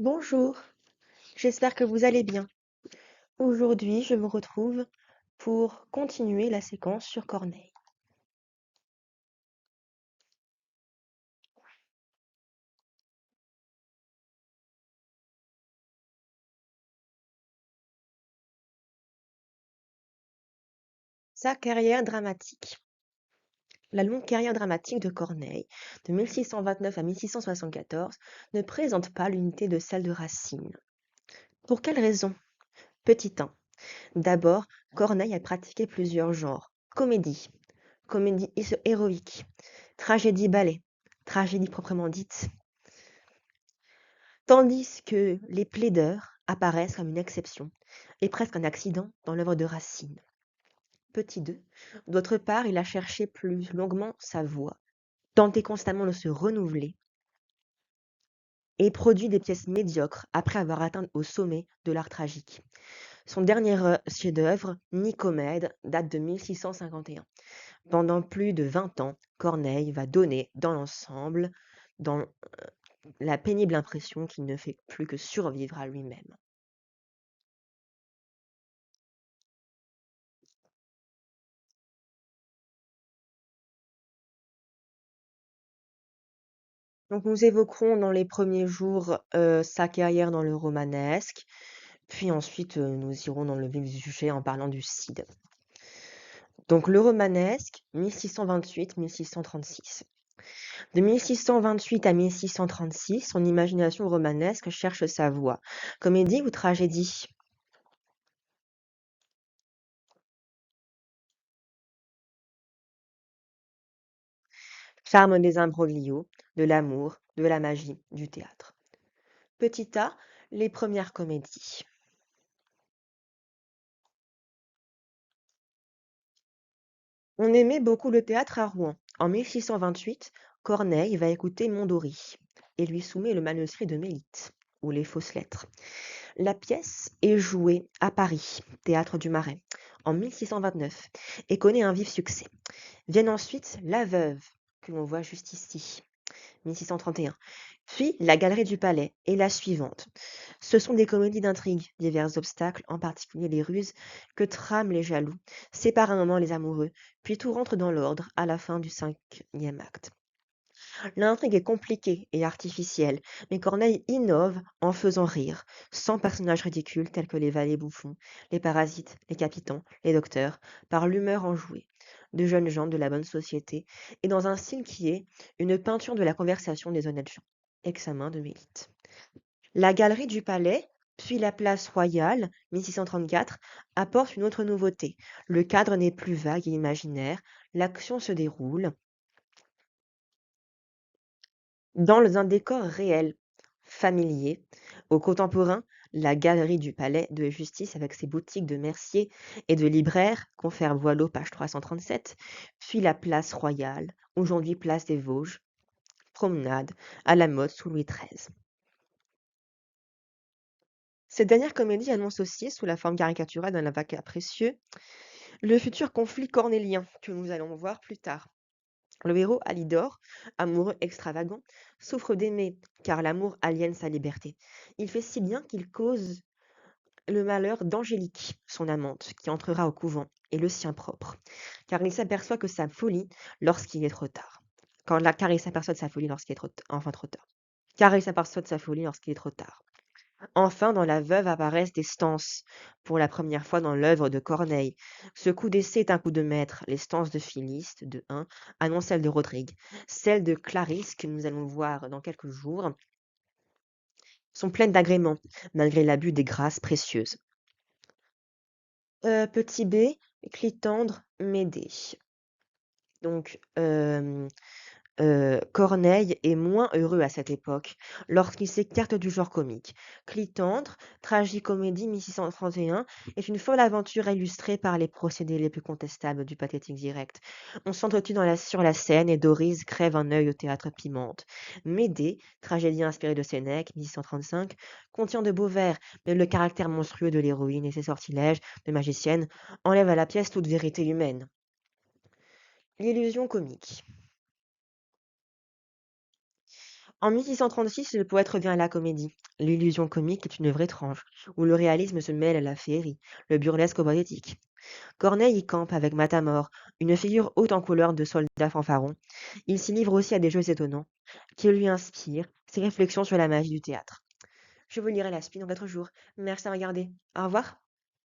Bonjour, j'espère que vous allez bien. Aujourd'hui, je vous retrouve pour continuer la séquence sur Corneille. Sa carrière dramatique. La longue carrière dramatique de Corneille, de 1629 à 1674, ne présente pas l'unité de celle de Racine. Pour quelle raison? Petit 1. D'abord, Corneille a pratiqué plusieurs genres. Comédie héroïque, tragédie-ballet, tragédie proprement dite, tandis que les plaideurs apparaissent comme une exception et presque un accident dans l'œuvre de Racine. Petit 2. D'autre part, il a cherché plus longuement sa voix, tenté constamment de se renouveler et produit des pièces médiocres après avoir atteint au sommet de l'art tragique. Son dernier chef-d'œuvre, Nicomède, date de 1651. Pendant plus de 20 ans, Corneille va donner, dans l'ensemble, dans la pénible impression qu'il ne fait plus que survivre à lui-même. Donc nous évoquerons dans les premiers jours sa carrière dans le romanesque, puis ensuite nous irons dans le vif du sujet en parlant du Cid. Donc le romanesque, 1628-1636. De 1628 à 1636, son imagination romanesque cherche sa voie. Comédie ou tragédie? Charme des imbroglios, de l'amour, de la magie, du théâtre. Petit A, les premières comédies. On aimait beaucoup le théâtre à Rouen. En 1628, Corneille va écouter Mondori et lui soumet le manuscrit de Mélite, ou les fausses lettres. La pièce est jouée à Paris, théâtre du Marais, en 1629 et connaît un vif succès. Viennent ensuite La Veuve, que l'on voit juste ici, 1631, puis La Galerie du Palais et la suivante. Ce sont des comédies d'intrigue, divers obstacles, en particulier les ruses, que trament les jaloux, séparent un moment les amoureux, puis tout rentre dans l'ordre à la fin du cinquième acte. L'intrigue est compliquée et artificielle, mais Corneille innove en faisant rire, sans personnages ridicules tels que les valets bouffons, les parasites, les capitans, les docteurs, par l'humeur enjouée, de jeunes gens de la bonne société, et dans un style qui est une peinture de la conversation des honnêtes gens. Examen de Mélite. La galerie du Palais, puis la place Royale, 1634, apporte une autre nouveauté. Le cadre n'est plus vague et imaginaire, l'action se déroule dans un décor réel, familier. Au contemporain, la galerie du Palais de Justice avec ses boutiques de merciers et de libraires confère Boileau, page 337, puis la place Royale, aujourd'hui place des Vosges, promenade à la mode sous Louis XIII. Cette dernière comédie annonce aussi, sous la forme caricaturale d'un avocat précieux, le futur conflit cornélien que nous allons voir plus tard. Le héros Alidor, amoureux extravagant, souffre d'aimer, car l'amour aliène sa liberté. Il fait si bien qu'il cause le malheur d'Angélique, son amante, qui entrera au couvent, et le sien propre, car il s'aperçoit que sa folie lorsqu'il est trop tard. Car il s'aperçoit de sa folie lorsqu'il est trop tard. Car il s'aperçoit de sa folie lorsqu'il est trop tard. Enfin, dans La Veuve apparaissent des stances, pour la première fois dans l'œuvre de Corneille. Ce coup d'essai est un coup de maître. Les stances de Philiste, de 1, annoncent celles de Rodrigue. Celles de Clarisse, que nous allons voir dans quelques jours, sont pleines d'agréments, malgré l'abus des grâces précieuses. Petit b, Clitandre, Médée. Donc, Corneille est moins heureux à cette époque, lorsqu'il s'écarte du genre comique. Clitandre, tragicomédie 1631, est une folle aventure illustrée par les procédés les plus contestables du pathétique direct. On s'entretue sur la scène et Doris crève un œil au théâtre Pimante. Médée, tragédie inspirée de Sénèque 1635, contient de beaux vers, mais le caractère monstrueux de l'héroïne et ses sortilèges de magicienne enlèvent à la pièce toute vérité humaine. L'illusion comique. En 1636, le poète revient à la comédie. L'illusion comique est une œuvre étrange, où le réalisme se mêle à la féerie, le burlesque au pathétique. Corneille y campe avec Matamor, une figure haute en couleur de soldat fanfaron. Il s'y livre aussi à des jeux étonnants, qui lui inspirent ses réflexions sur la magie du théâtre. Je vous lirai la suite dans 4 jours. Merci à regarder. Au revoir.